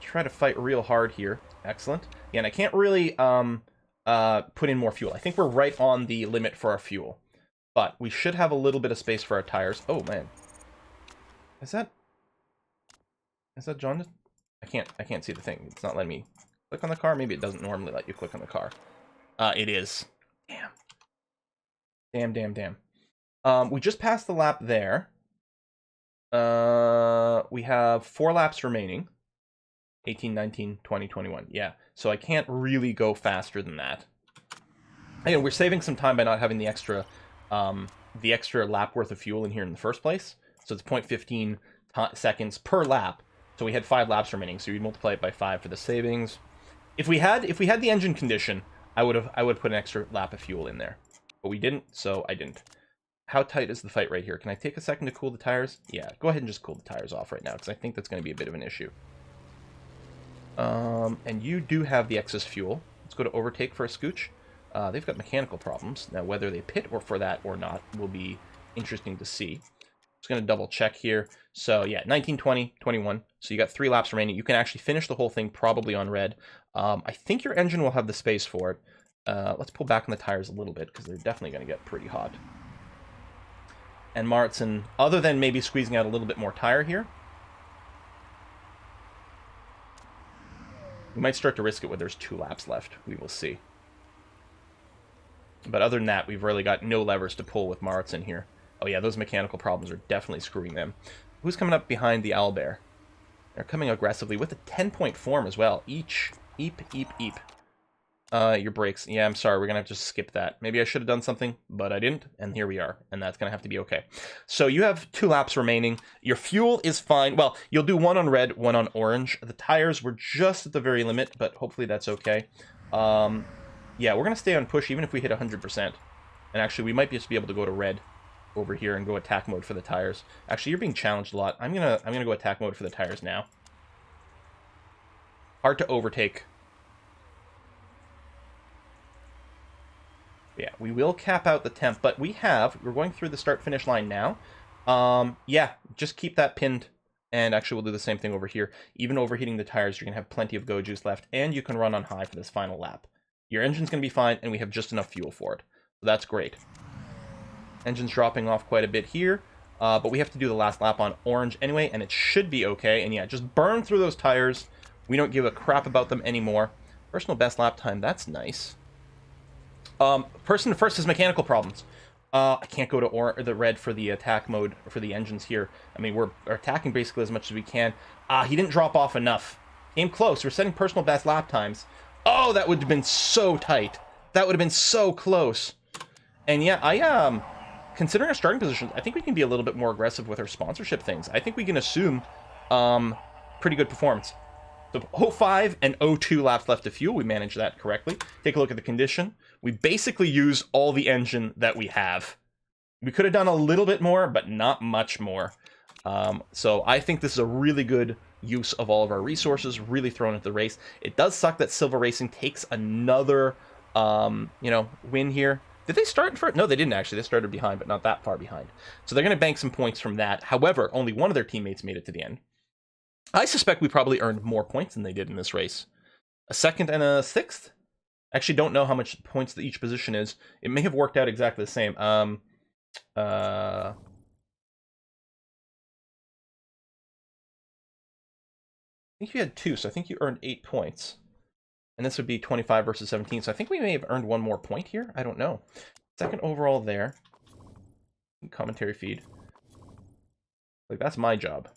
Try to fight real hard here. Excellent. Yeah, and I can't really put in more fuel. I think we're right on the limit for our fuel. But we should have a little bit of space for our tires. Oh, man. Is that John? I can't see the thing. It's not letting me click on the car. Maybe it doesn't normally let you click on the car. It is. Damn. We just passed the lap there. We have 4 laps remaining. 18, 19, 20, 21. Yeah, so I can't really go faster than that. Again, we're saving some time by not having the extra lap worth of fuel in here in the first place. So it's 0.15 seconds per lap. So we had 5 laps remaining, so you'd multiply it by 5 for the savings. If we had the engine condition, I would put an extra lap of fuel in there. But we didn't, so I didn't. How tight is the fight right here? Can I take a second to cool the tires? Yeah, go ahead and just cool the tires off right now, because I think that's going to be a bit of an issue. And you do have the excess fuel. Let's go to overtake for a scooch. They've got mechanical problems. Now, whether they pit or for that or not will be interesting to see. Just going to double check here. So, yeah, 19, 20, 21. So you got 3 laps remaining. You can actually finish the whole thing probably on red. I think your engine will have the space for it. Let's pull back on the tires a little bit, because they're definitely going to get pretty hot. And Martin, other than maybe squeezing out a little bit more tire here, we might start to risk it when there's 2 laps left. We will see. But other than that, we've really got no levers to pull with Martin here. Oh yeah, those mechanical problems are definitely screwing them. Who's coming up behind the Owlbear? They're coming aggressively with a 10-point form as well. Each. Eep, eep, eep. Your brakes. Yeah, I'm sorry. We're going to have to skip that. Maybe I should have done something, but I didn't. And here we are. And that's going to have to be okay. So you have 2 laps remaining. Your fuel is fine. Well, you'll do 1 on red, 1 on orange. The tires were just at the very limit, but hopefully that's okay. Yeah, we're going to stay on push even if we hit 100%. And actually, we might just be able to go to red over here and go attack mode for the tires. Actually, you're being challenged a lot. I'm gonna go attack mode for the tires now. Hard to overtake. Yeah, we will cap out the temp, but we're going through the start-finish line now. Yeah, just keep that pinned, and actually we'll do the same thing over here. Even overheating the tires, you're going to have plenty of go juice left, and you can run on high for this final lap. Your engine's going to be fine, and we have just enough fuel for it. So that's great. Engine's dropping off quite a bit here, but we have to do the last lap on orange anyway, and it should be okay. And yeah, just burn through those tires. We don't give a crap about them anymore. Personal best lap time, that's nice. Person first has mechanical problems. I can't go to the red for the attack mode for the engines here. I mean, we're attacking basically as much as we can. He didn't drop off enough. Came close. We're setting personal best lap times. Oh, that would have been so tight. That would have been so close. And yeah, considering our starting position, I think we can be a little bit more aggressive with our sponsorship things. I think we can assume pretty good performance. So 05 and 02 laps left of fuel. We managed that correctly. Take a look at the condition. We basically use all the engine that we have. We could have done a little bit more, but not much more. So I think this is a really good use of all of our resources, really thrown into the race. It does suck that Silver Racing takes another, win here. Did they start for it? No, they didn't actually. They started behind, but not that far behind. So they're going to bank some points from that. However, only one of their teammates made it to the end. I suspect we probably earned more points than they did in this race. A 2nd and a 6th? Actually, don't know how much points that each position is. It may have worked out exactly the same. I think you had 2, so I think you earned 8 points. And this would be 25 versus 17, so I think we may have earned 1 more point here. I don't know. 2nd overall there. Commentary feed. Like, that's my job.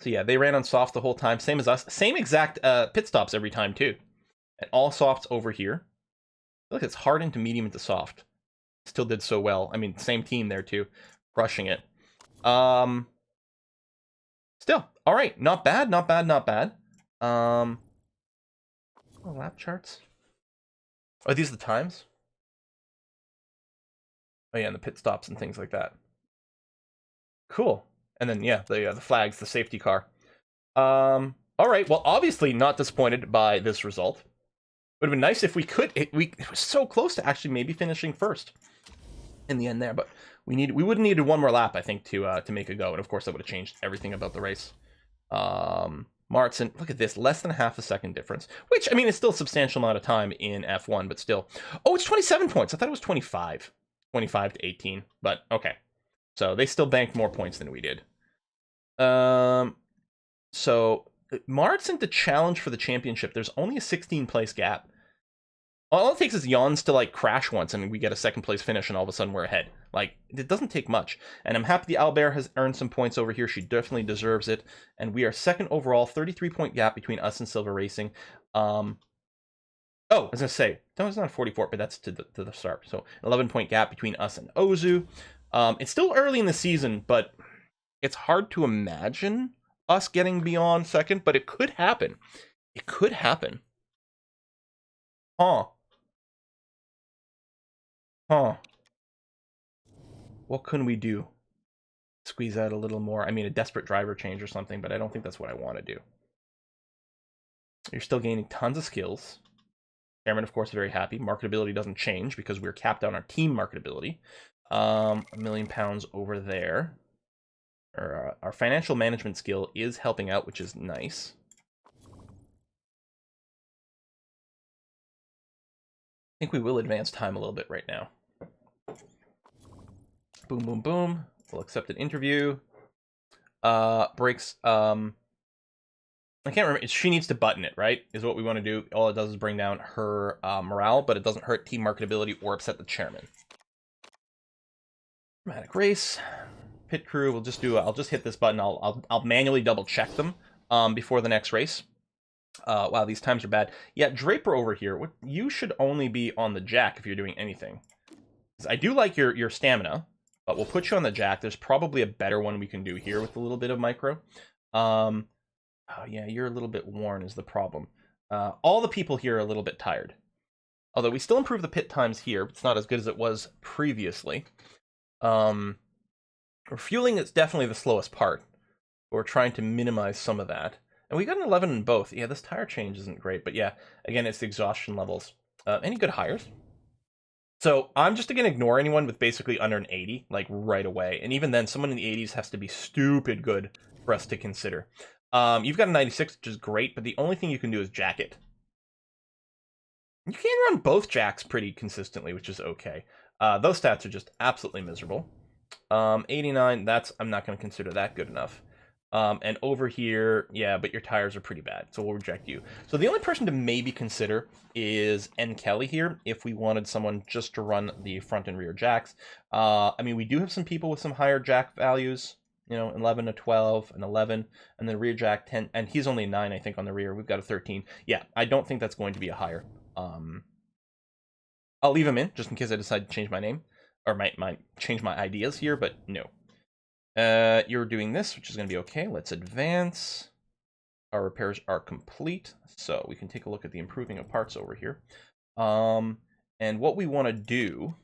So yeah, they ran on soft the whole time, same as us. Same exact pit stops every time, too. And all softs over here. Look, it's hard into medium into soft. Still did so well. I mean, same team there, too. Crushing it. Still, all right. Not bad, not bad, not bad. Lap charts. Are these the times? Oh, yeah, and the pit stops and things like that. Cool. And then, yeah, the flags, the safety car. All right, well, obviously not disappointed by this result. Would have been nice if we could. It was so close to actually maybe finishing first in the end there, but we would have needed 1 more lap, I think, to make a go. And of course, that would have changed everything about the race. Martin, look at this, less than half a second difference, which I mean, it's still a substantial amount of time in F1, but still. Oh, it's 27 points. I thought it was 25 to 18, but okay. So they still banked more points than we did. So Martin to challenge for the championship. There's only a 16 place gap. All it takes is Jans to like crash once and we get a 2nd place finish and all of a sudden we're ahead. Like, it doesn't take much. And I'm happy the Owlbear has earned some points over here. She definitely deserves it. And we are 2nd overall, 33-point gap between us and Silver Racing. Oh, I was going to say, that was not 44, but that's to the start. So 11-point gap between us and Ozu. It's still early in the season, but it's hard to imagine us getting beyond second, but it could happen. It could happen. Huh. Huh. What can we do? Squeeze out a little more. I mean, a desperate driver change or something, but I don't think that's what I want to do. You're still gaining tons of skills. Chairman, of course, very happy. Marketability doesn't change because we're capped on our team marketability. £1 million over there. Our financial management skill is helping out, which is nice. I think we will advance time a little bit right now. Boom, boom, boom. We'll accept an interview. Breaks. I can't remember. She needs to button it, right? Is what we want to do. All it does is bring down her morale, but it doesn't hurt team marketability or upset the chairman. Dramatic race. Pit crew. We'll just do. I'll just hit this button. I'll manually double check them before the next race. Wow, these times are bad. Yeah, Draper over here. You should only be on the jack if you're doing anything. I do like your stamina, but we'll put you on the jack. There's probably a better one we can do here with a little bit of micro. Oh yeah, you're a little bit worn is the problem. All the people here are a little bit tired. Although we still improve the pit times here. It's not as good as it was previously. Refueling is definitely the slowest part. We're trying to minimize some of that. And we got an 11 in both. Yeah, this tire change isn't great. But yeah, again, it's the exhaustion levels. Any good hires? So I'm just going to ignore anyone with basically under an 80, like right away. And even then, someone in the 80s has to be stupid good for us to consider. You've got a 96, which is great, but the only thing you can do is jack it. You can run both jacks pretty consistently, which is okay. Those stats are just absolutely miserable. 89, I'm not going to consider that good enough. And over here, yeah, but your tires are pretty bad, so we'll reject you. So the only person to maybe consider is N. Kelly here, if we wanted someone just to run the front and rear jacks. I mean, we do have some people with some higher jack values, you know, 11 to 12, and 11, and then rear jack 10, and he's only 9, I think, on the rear. We've got a 13. Yeah, I don't think that's going to be a higher. I'll leave him in, just in case I decide to change my name, or might change my ideas here, but no. You're doing this, which is going to be okay. Let's advance. Our repairs are complete, so we can take a look at the improving of parts over here. And what we want to do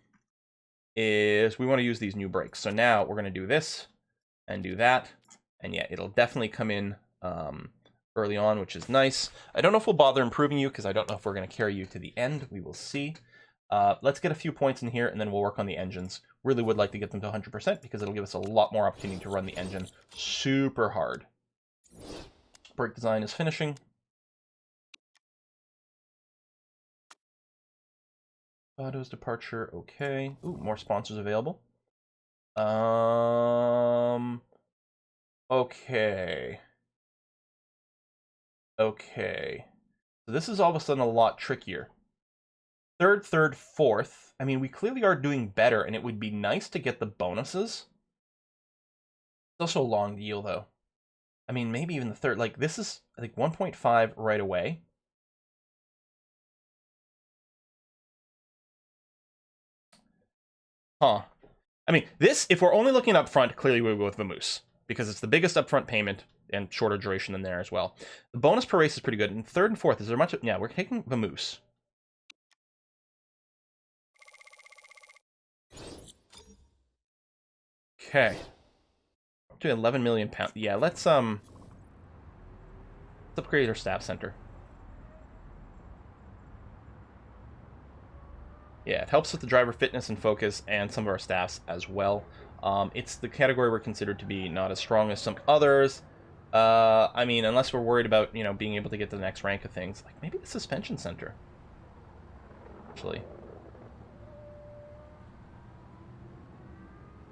is we want to use these new brakes. So now we're going to do this and do that. And yeah, it'll definitely come in early on, which is nice. I don't know if we'll bother improving you because I don't know if we're going to carry you to the end. We will see. Let's get a few points in here, and then we'll work on the engines. Really would like to get them to 100% because it'll give us a lot more opportunity to run the engine super hard. Brake design is finishing. Auto's departure, okay. Ooh, more sponsors available. Okay. Okay. So this is all of a sudden a lot trickier. Third, fourth. I mean, we clearly are doing better, and it would be nice to get the bonuses. It's also a long deal, though. I mean, maybe even the third. Like, this is, I think, 1.5 right away. Huh. I mean, this, if we're only looking up front, clearly we go with Vamoose, because it's the biggest upfront payment and shorter duration than there as well. The bonus per race is pretty good. And third and fourth, is there much? Yeah, we're taking Vamoose. Okay. Up to 11 million pounds. Yeah, let's upgrade our staff center. Yeah, it helps with the driver fitness and focus and some of our staffs as well. It's the category we're considered to be not as strong as some others. I mean, unless we're worried about, you know, being able to get to the next rank of things. Like, maybe the suspension center. Actually.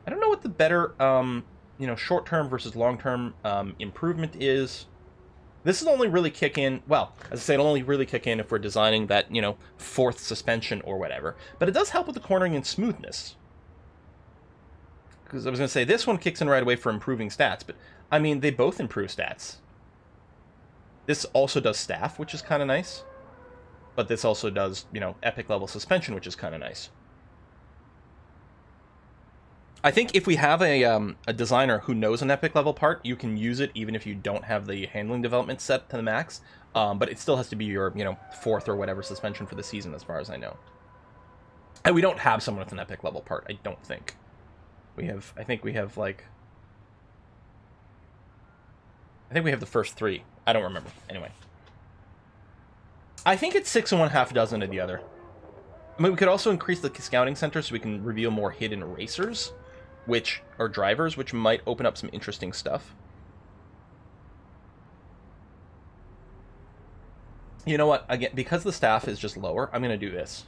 I don't know what the better, you know, short-term versus long-term improvement is. This will only really kick in, well, as I say, it'll only really kick in if we're designing that, you know, fourth suspension or whatever. But it does help with the cornering and smoothness. Because I was going to say, this one kicks in right away for improving stats, but, I mean, they both improve stats. This also does staff, which is kind of nice. But this also does, you know, epic level suspension, which is kind of nice. I think if we have a designer who knows an epic level part, you can use it even if you don't have the handling development set to the max. But it still has to be your, fourth or whatever suspension for the season, as far as I know. And we don't have someone with an epic level part, I don't think. I think we have the first three. I don't remember. Anyway. I think it's 6 and 1/2 dozen of the other. I mean, we could also increase the scouting center so we can reveal more hidden racers, or drivers, which might open up some interesting stuff. You know what? Again, because the staff is just lower, I'm going to do this.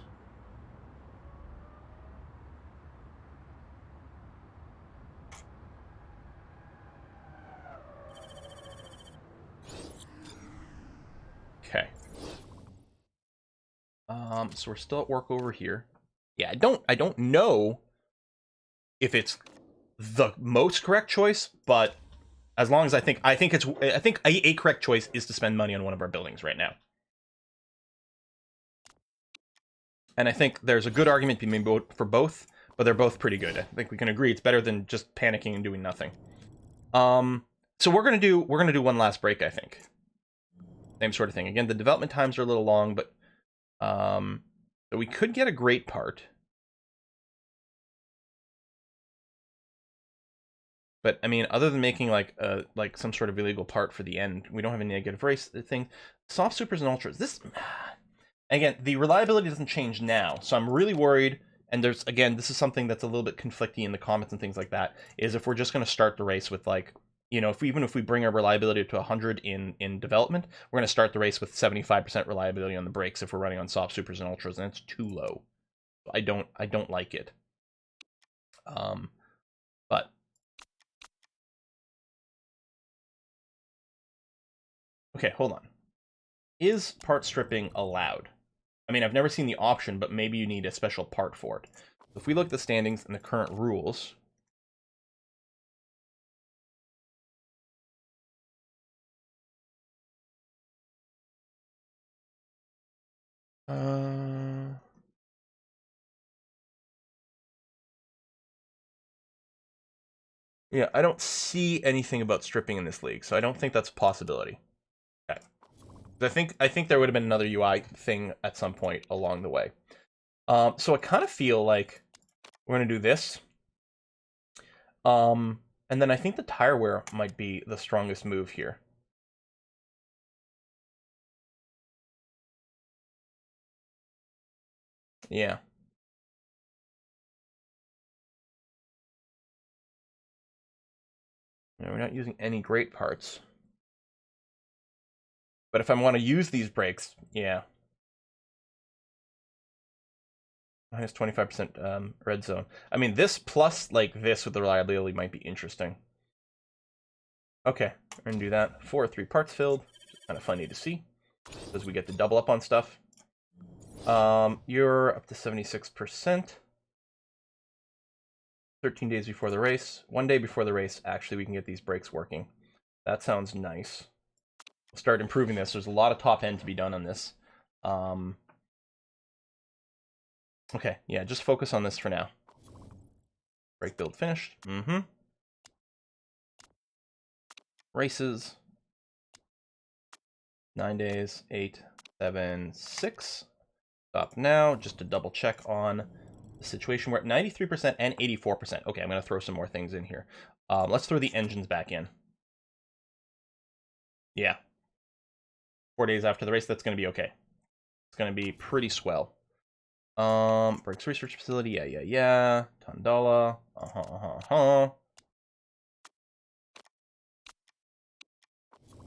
Okay. So we're still at work over here. Yeah, I don't know if it's the most correct choice, but as long as I think a correct choice is to spend money on one of our buildings right now. And I think there's a good argument to be made for both, but they're both pretty good. I think we can agree it's better than just panicking and doing nothing. So we're gonna do one last break, I think. Same sort of thing. Again, the development times are a little long, but so we could get a great part. But I mean, other than making like some sort of illegal part for the end, we don't have any negative race thing. Soft supers and ultras. This again, the reliability doesn't change now, so I'm really worried. And this is something that's a little bit conflicting in the comments and things like that. Is if we're just going to start the race with even if we bring our reliability to 100 in development, we're going to start the race with 75% reliability on the brakes if we're running on soft supers and ultras, and it's too low. I don't like it. But okay, hold on. Is part stripping allowed? I mean, I've never seen the option, but maybe you need a special part for it. If we look at the standings and the current rules, yeah, I don't see anything about stripping in this league, so I don't think that's a possibility. Okay. I think there would have been another UI thing at some point along the way. So I kind of feel like we're gonna do this. And then I think the tire wear might be the strongest move here. Yeah. No, we're not using any great parts. But if I want to use these brakes, yeah. Minus 25% red zone. I mean, this plus like this with the reliability might be interesting. Okay, we're gonna do that. 4 or 3 parts filled. Kind of funny to see, because we get to double up on stuff. You're up to 76%. 13 days before the race. 1 day before the race, actually, we can get these brakes working. That sounds nice. We'll start improving this. There's a lot of top end to be done on this. Okay, yeah, just focus on this for now. Brake build finished. Races. 9 days. 8, 7, 6. Stop now, just to double check on the situation. We're at 93% and 84%. Okay, I'm going to throw some more things in here. Let's throw the engines back in. Yeah. 4 days after the race, that's going to be okay. It's going to be pretty swell. Brakes research facility, yeah. Tondala,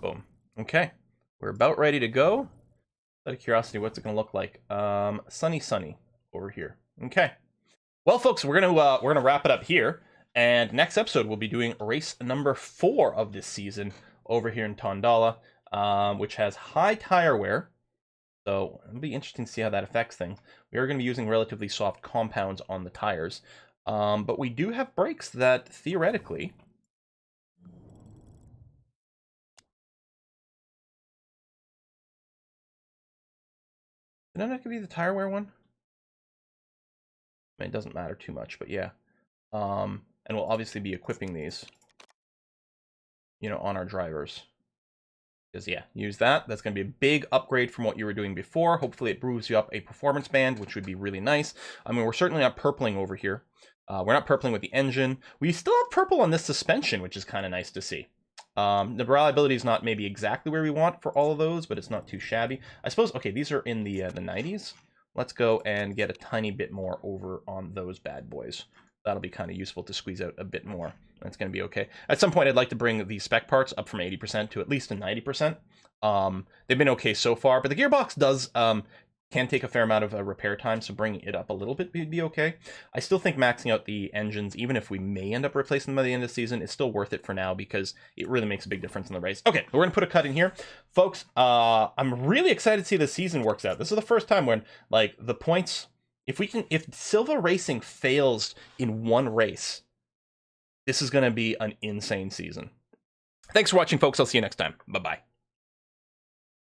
Boom. Okay, we're about ready to go. Out of curiosity, what's it gonna look like? Sunny over here. Okay. Well, folks, we're gonna wrap it up here, and next episode we'll be doing race number 4 of this season over here in Tondala, which has high tire wear. So it'll be interesting to see how that affects things. We are going to be using relatively soft compounds on the tires, but we do have brakes that theoretically. Did that not give you the tire wear one? I mean, it doesn't matter too much, but yeah. and we'll obviously be equipping these, you know, on our drivers. Because, yeah, use that. That's going to be a big upgrade from what you were doing before. Hopefully it moves you up a performance band, which would be really nice. I mean, we're certainly not purpling over here. We're not purpling with the engine. We still have purple on this suspension, which is kind of nice to see. The reliability is not maybe exactly where we want for all of those, but it's not too shabby. I suppose, okay, these are in the 90s. Let's go and get a tiny bit more over on those bad boys. That'll be kind of useful to squeeze out a bit more. That's going to be okay. At some point, I'd like to bring the spec parts up from 80% to at least a 90%. They've been okay so far, but the gearbox does can take a fair amount of repair time, so bringing it up a little bit would be okay. I still think maxing out the engines, even if we may end up replacing them by the end of the season, is still worth it for now because it really makes a big difference in the race. Okay, we're going to put a cut in here. Folks, I'm really excited to see the season works out. This is the first time when, like, the points... If Silva Racing fails in one race, this is going to be an insane season. Thanks for watching, folks. I'll see you next time. Bye-bye.